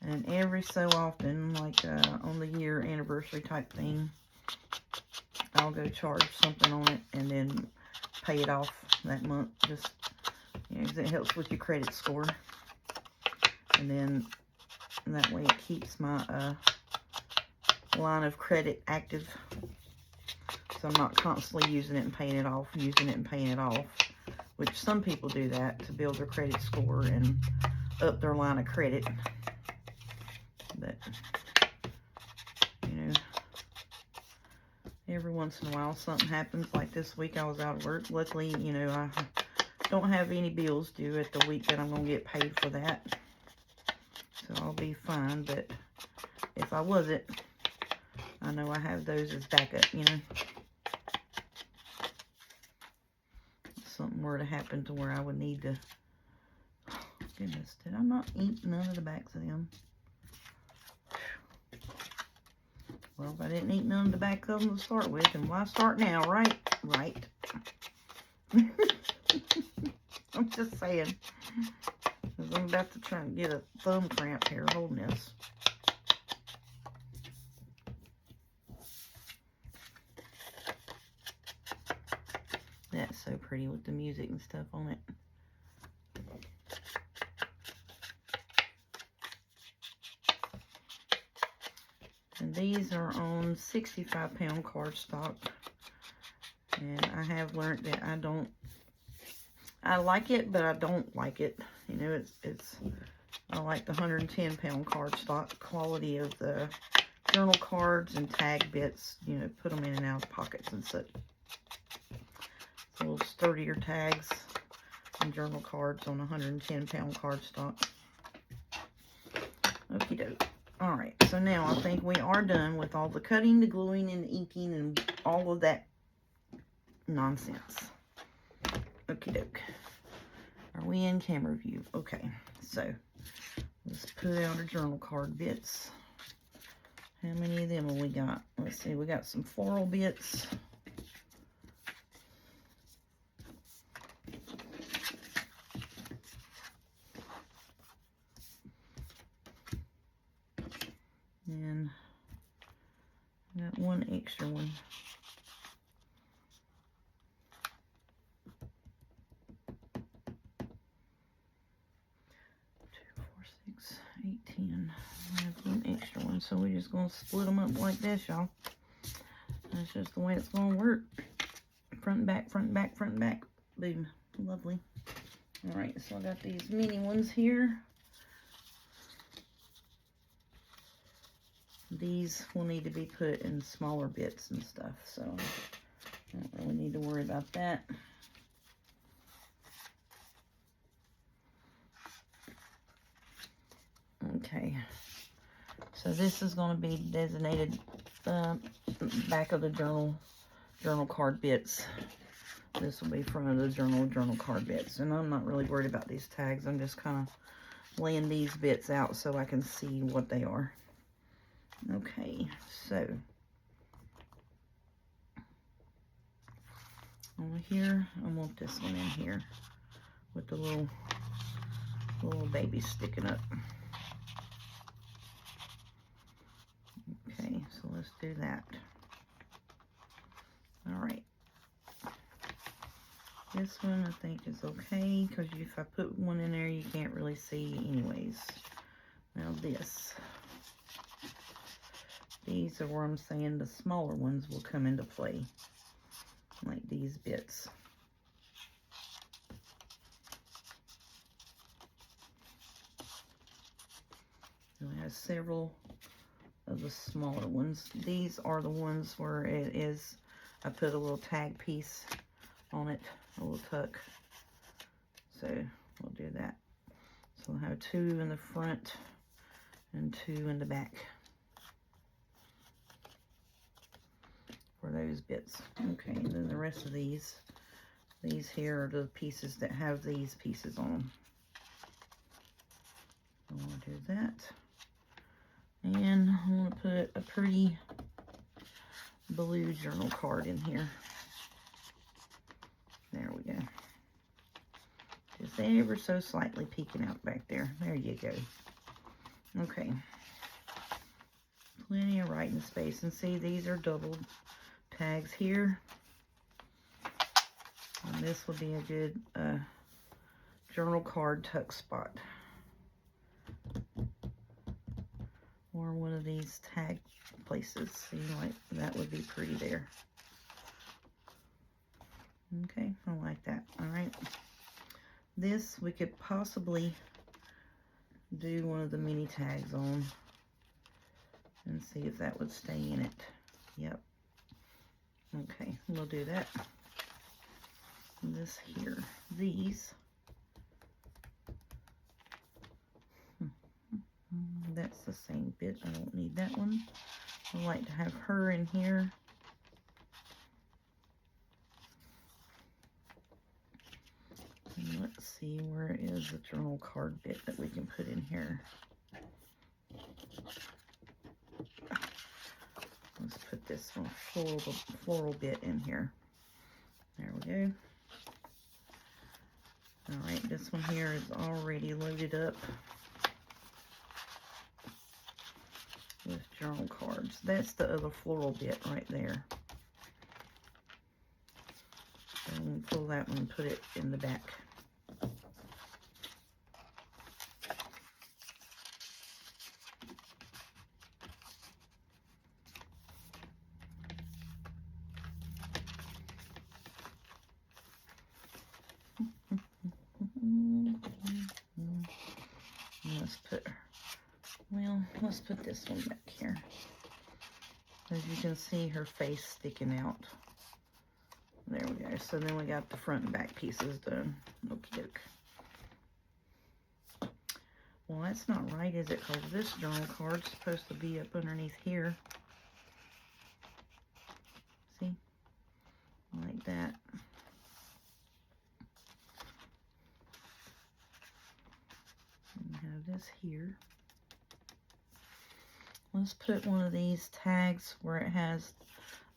And every so often, like on the year anniversary type thing, I'll go charge something on it and then pay it off that month. Just, you know, 'cause it helps with your credit score. And then that way it keeps my line of credit active. So I'm not constantly using it and paying it off, which some people do that to build their credit score and up their line of credit. But, you know, every once in a while something happens. Like this week I was out of work. Luckily, you know, I don't have any bills due at the week that I'm going to get paid for that. So I'll be fine. But if I wasn't, I know I have those as backup, you know. If something were to happen to where I would need to... Oh, goodness, did I not eat none of the backs of them? Well, if I didn't eat none of the back of them to start with, then why start now, right? Right. I'm just saying. Because I'm about to try and get a thumb cramp here holding this. That's so pretty with the music and stuff on it. And these are on 65-pound cardstock. And I have learned that I like it, but I don't like it. You know, I like the 110-pound cardstock quality of the journal cards and tag bits. You know, put them in and out of pockets and such. It's a little sturdier tags and journal cards on 110-pound cardstock. Okie doke. Alright, so now I think we are done with all the cutting, the gluing, and the inking, and all of that nonsense. Okie doke. Are we in camera view? Okay, so let's put out our journal card bits. How many of them have we got? Let's see, we got some floral bits. And I got one extra one. 10. I have one extra one, so we're just going to split them up like this, y'all. That's just the way it's going to work. Front and back, front and back, front and back. Boom. Lovely. Alright, so I got these mini ones here. These will need to be put in smaller bits and stuff, so I don't really need to worry about that. Okay, so this is going to be designated back of the journal card bits. This will be front of the journal card bits, and I'm not really worried about these tags. I'm just kind of laying these bits out so I can see what they are. Okay, so over here, I want this one in here with the little baby sticking up. Okay, so let's do that. All right. This one I think is okay, because if I put one in there, you can't really see anyways. Now these are where I'm saying the smaller ones will come into play, like these bits. I have several of the smaller ones. These are the ones where it is, I put a little tag piece on it, a little tuck. So we'll do that. So I'll have 2 in the front and 2 in the back for those bits. Okay, and then the rest of these here are the pieces that have these pieces on them. I want to do that. And I want to put a pretty blue journal card in here. There we go. Just ever so slightly peeking out back there. There you go. Okay. Plenty of writing space. And see, these are doubled tags here. And this will be a good journal card tuck spot. Or one of these tag places. See, like that would be pretty there. Okay, I like that. All right. This we could possibly do one of the mini tags on and see if that would stay in it. Yep. Okay, we'll do that. This here, these. That's the same bit. I don't need that one. I like to have her in here. And let's see, where is the journal card bit that we can put in here? Let's put this one floral bit in here. There we go. All right, this one here is already loaded up with journal cards. That's the other floral bit right there. And we'll pull that one and put it in the back. Let's put this one back here. As you can see, her face sticking out. There we go. So then we got the front and back pieces done. Okie doke. Well, that's not right, is it? Because this journal card's supposed to be up underneath here. See? Like that. And have this here. Let's put one of these tags where it has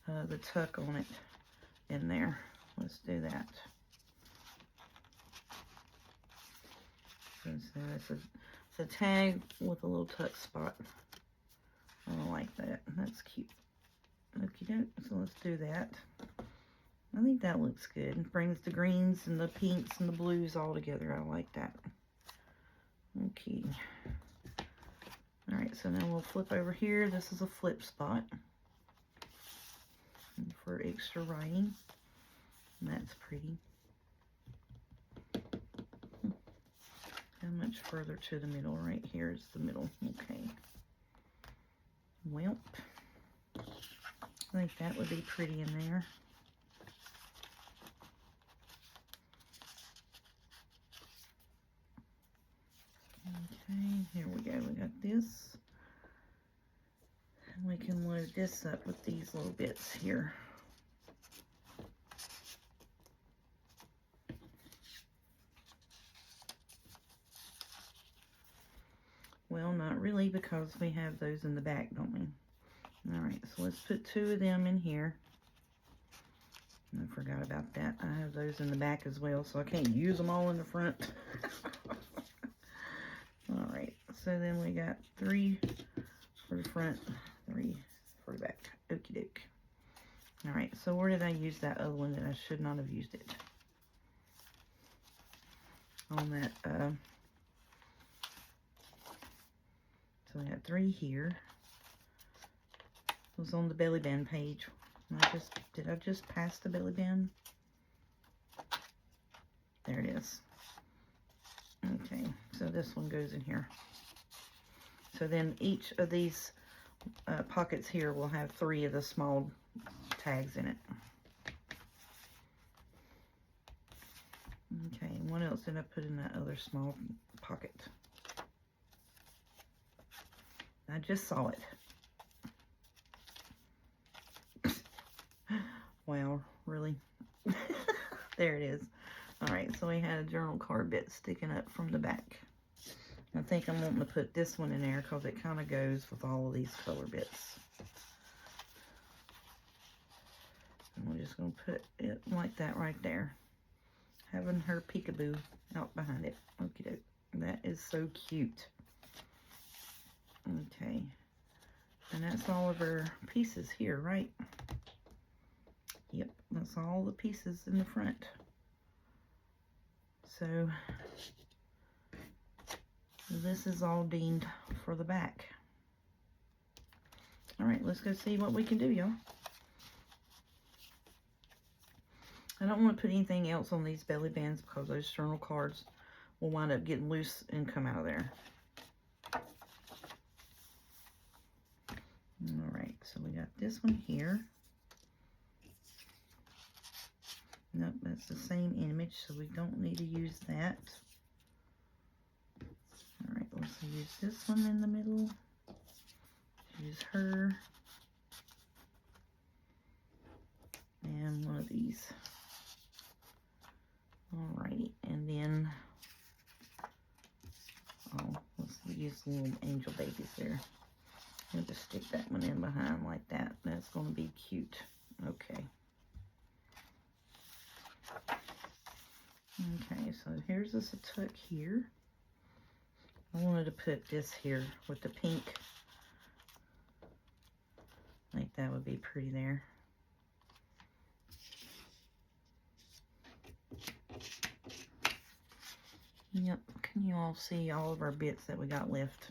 the tuck on it in there. Let's do that. So it's a tag with a little tuck spot. I like that. That's cute. Okie doke. So let's do that. I think that looks good. It brings the greens and the pinks and the blues all together. I like that. Okay. Alright, so now we'll flip over here. This is a flip spot for extra writing. And that's pretty. How much further to the middle? Right here is the middle. Okay. Well, I think that would be pretty in there. Okay, here we go. We got this. And we can load this up with these little bits here. Well, not really, because we have those in the back, don't we? Alright, so let's put 2 of them in here. I forgot about that. I have those in the back as well, so I can't use them all in the front. Alright, so then we got 3 for the front, 3 for the back. Okie doke. Alright, so where did I use that other one that I should not have used it? On that, so I got 3 here. It was on the belly band page. Did I just pass the belly band? There it is. Okay, so this one goes in here. So then each of these pockets here will have 3 of the small tags in it. Okay, and what else did I put in that other small pocket? I just saw it. Wow, really? There it is. Alright, so we had a journal card bit sticking up from the back. I think I'm wanting to put this one in there because it kind of goes with all of these color bits. And we're just going to put it like that right there. Having her peekaboo out behind it. Okie doke. That is so cute. Okay. And that's all of our pieces here, right? Yep, that's all the pieces in the front. So this is all deemed for the back. Alright, let's go see what we can do, y'all. I don't want to put anything else on these belly bands because those journal cards will wind up getting loose and come out of there. Alright, so we got this one here. Nope, that's the same image, so we don't need to use that. Alright, let's use this one in the middle. Use her. And one of these. Alrighty, and then, oh, let's use little angel babies there. We'll just stick that one in behind like that. That's going to be cute. Okay. Okay, so here's this a tuck here. I wanted to put this here with the pink. I think that would be pretty there. Yep, can you all see all of our bits that we got left?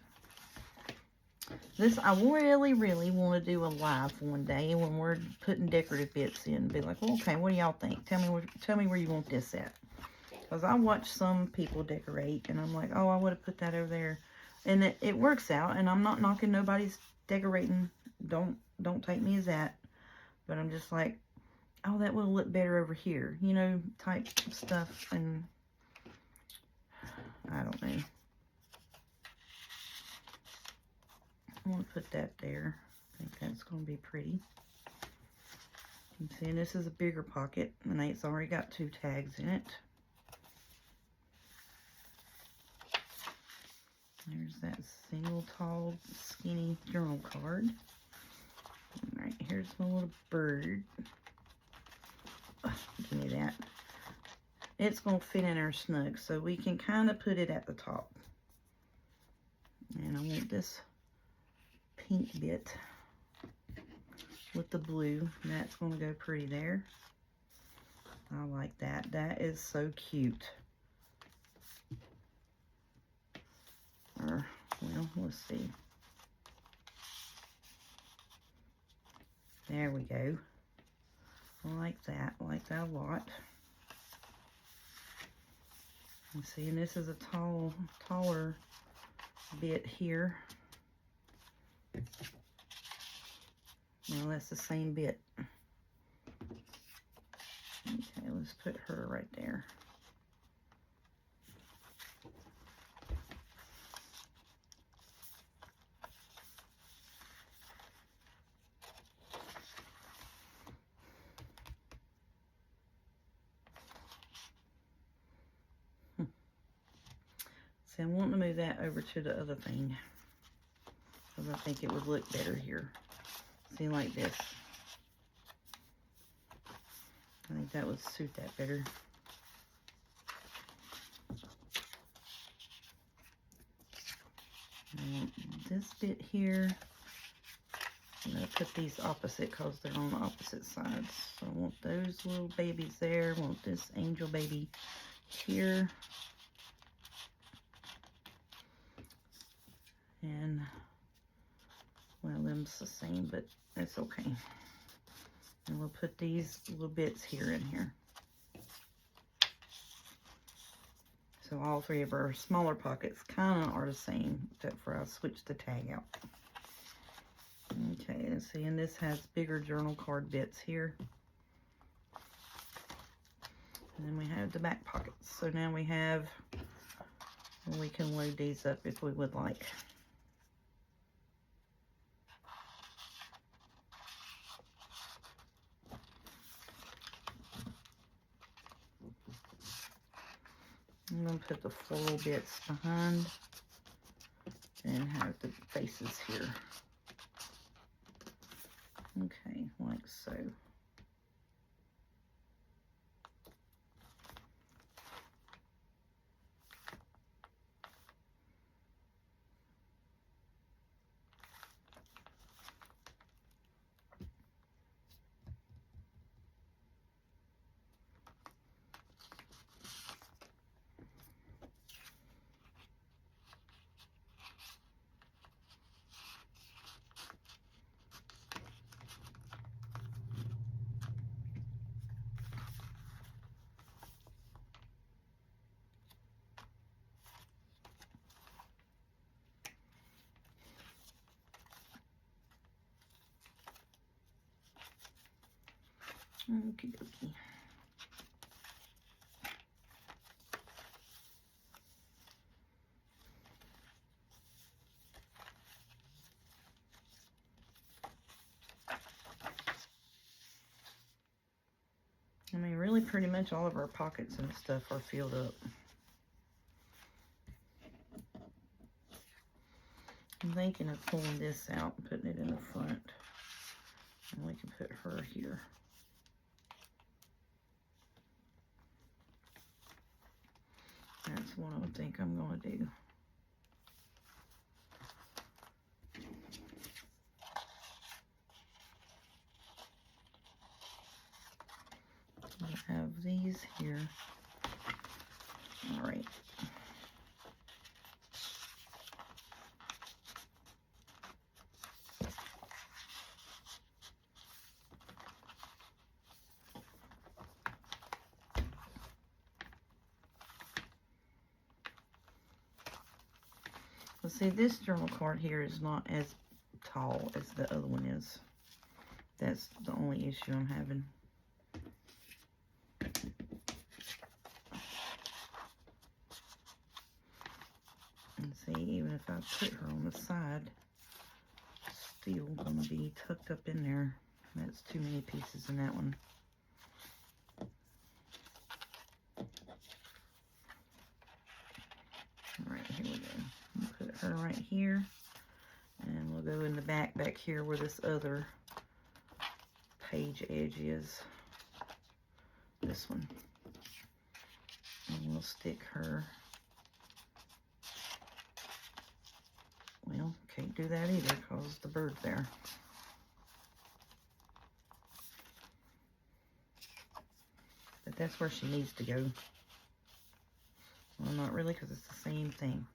This, I really, really want to do a live one day when we're putting decorative bits in. Be like, well, okay, what do y'all think? Tell me where you want this at. Because I watch some people decorate, and I'm like, oh, I would have put that over there. And it works out, and I'm not knocking nobody's decorating. Don't take me as that. But I'm just like, oh, that would look better over here. You know, type stuff, and I don't know. I want to put that there. I think that's going to be pretty. You can see, and this is a bigger pocket, and it's already got 2 tags in it. There's that single tall skinny journal card. Alright, here's my little bird. Give me that. It's going to fit in our snug, so we can kind of put it at the top. And I want this pink bit with the blue, and that's going to go pretty there. I like that. That is so cute. Or, well, let's see. There we go. I like that. I like that a lot. And see, and this is a taller bit here. Now that's the same bit. Okay, let's put her right there. See, I'm wanting to move that over to the other thing, because I think it would look better here. See, like this. I think that would suit that better. And this bit here, I'm going to put these opposite because they're on the opposite sides. So I want those little babies there. I want this angel baby here. And, well, them's the same, but that's okay. And we'll put these little bits here in here. So all three of our smaller pockets kind of are the same, except for I switched the tag out. Okay, and see, and this has bigger journal card bits here. And then we have the back pockets. So now we have, we can load these up if we would like. I'm going to put the floral bits behind and have the faces here. Okay, like so. Okie dokie. I mean, really pretty much all of our pockets and stuff are filled up. I'm thinking of pulling this out and putting it in the front. And we can put her here. That's what I think I'm going to do. I have these here. All right. Well, see, this journal card here is not as tall as the other one is. That's the only issue I'm having. And see, even if I put her on the side, still gonna be tucked up in there. That's too many pieces in that one. All right, here we go. Put her right here, and we'll go in the back here where this other page edge is. This one. And we'll stick her. Well, can't do that either because the bird's there. But that's where she needs to go. Well, not really, because it's the same thing.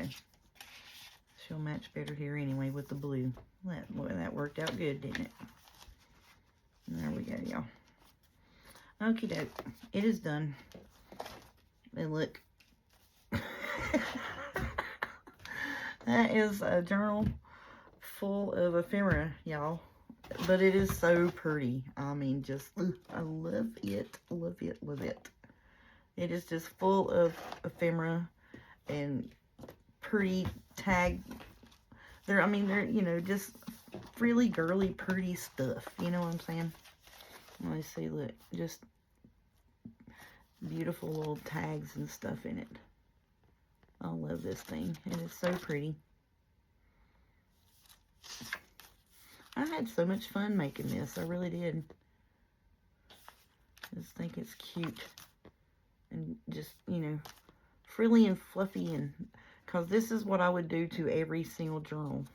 anyway. She'll match better here anyway with the blue. That worked out good, didn't it? There we go, y'all. Okie doke. It is done. And look. That is a journal full of ephemera, y'all. But it is so pretty. I mean, just, I love it. Love it, love it. It is just full of ephemera and pretty tag. They're, you know, just really girly, pretty stuff. You know what I'm saying? Let me see, look. Just beautiful little tags and stuff in it. I love this thing. It is so pretty. I had so much fun making this. I really did. I just think it's cute. And just, you know, frilly and fluffy. And because this is what I would do to every single journal.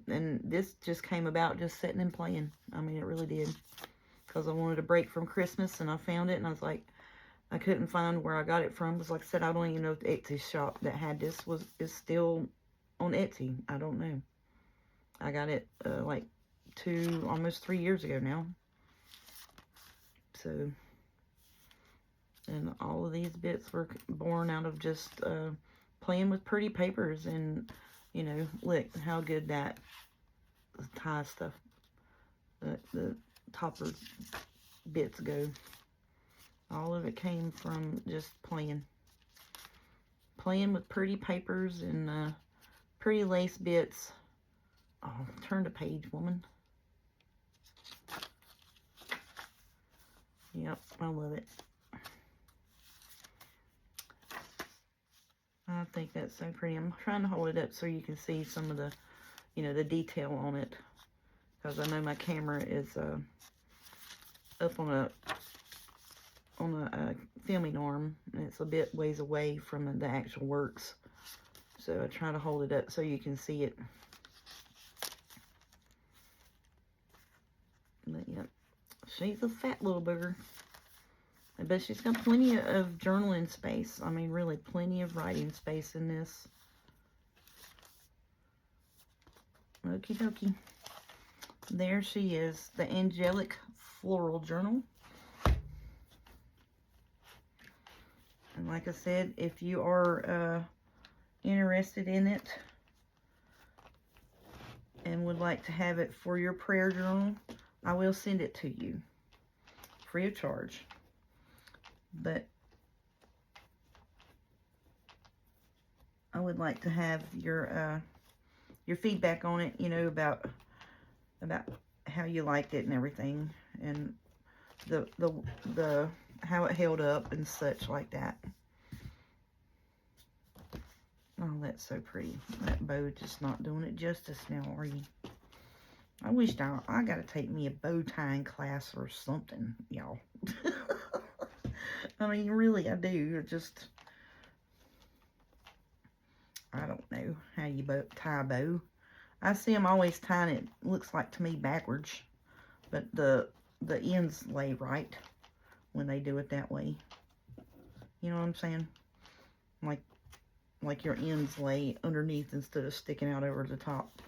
And this just came about just sitting and playing. I mean, it really did. Because I wanted a break from Christmas, and I found it, and I was like, I couldn't find where I got it from. Because like I said, I don't even know if the Etsy shop that had this is still on Etsy. I don't know. I got it like almost 3 years ago now. So, and all of these bits were born out of just playing with pretty papers. And, you know, look how good that tie stuff, the topper bits go. All of it came from just playing with pretty papers and pretty lace bits. Oh, turn the page, woman. Yep, I love it. I think that's so pretty. I'm trying to hold it up so you can see some of the, you know, the detail on it. Because I know my camera is up on a filming arm, and it's a bit ways away from the actual works. So I try to hold it up so you can see it. But yep, she's a fat little booger. But she's got plenty of journaling space. I mean, really, plenty of writing space in this. Okie dokie. There she is, the Angelic Floral Journal. And like I said, if you are interested in it and would like to have it for your prayer journal, I will send it to you free of charge. But I would like to have your feedback on it, you know, about how you liked it and everything, and the how it held up and such like that. Oh, that's so pretty. That bow just not doing it justice now, are you? I wish I gotta take me a bow tying class or something, y'all. I mean, really, I do. I don't know how you tie a bow. I see them always tying it, looks like to me, backwards. But the ends lay right when they do it that way. You know what I'm saying? Like your ends lay underneath instead of sticking out over the top.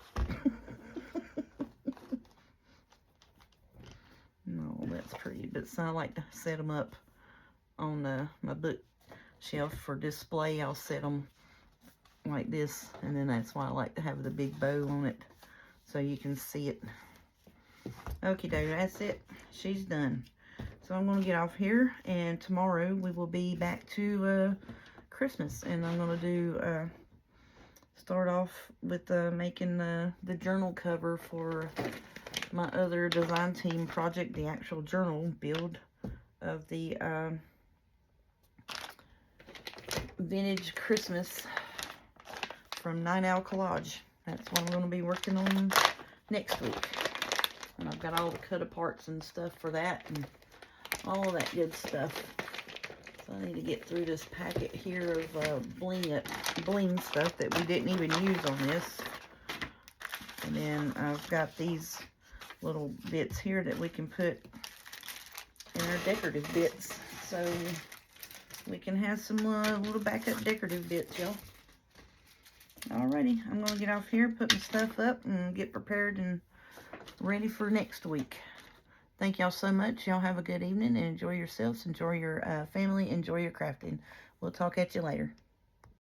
No, that's pretty. But so I like to set them up on my bookshelf for display. I'll set them like this, and then that's why I like to have the big bow on it so you can see it. Okie dokie, that's it. She's done. So I'm going to get off here, and tomorrow we will be back to Christmas, and I'm going to do start off with making the journal cover for my other design team project, the actual journal build of the vintage Christmas from 9 Owl Collage. That's what I'm going to be working on next week. And I've got all the cut aparts and stuff for that and all of that good stuff. So I need to get through this packet here of bling stuff that we didn't even use on this. And then I've got these little bits here that we can put in our decorative bits. So we can have some little backup decorative bits, y'all. Alrighty, I'm going to get off here, put my stuff up, and get prepared and ready for next week. Thank y'all so much. Y'all have a good evening and enjoy yourselves, enjoy your family, enjoy your crafting. We'll talk at you later.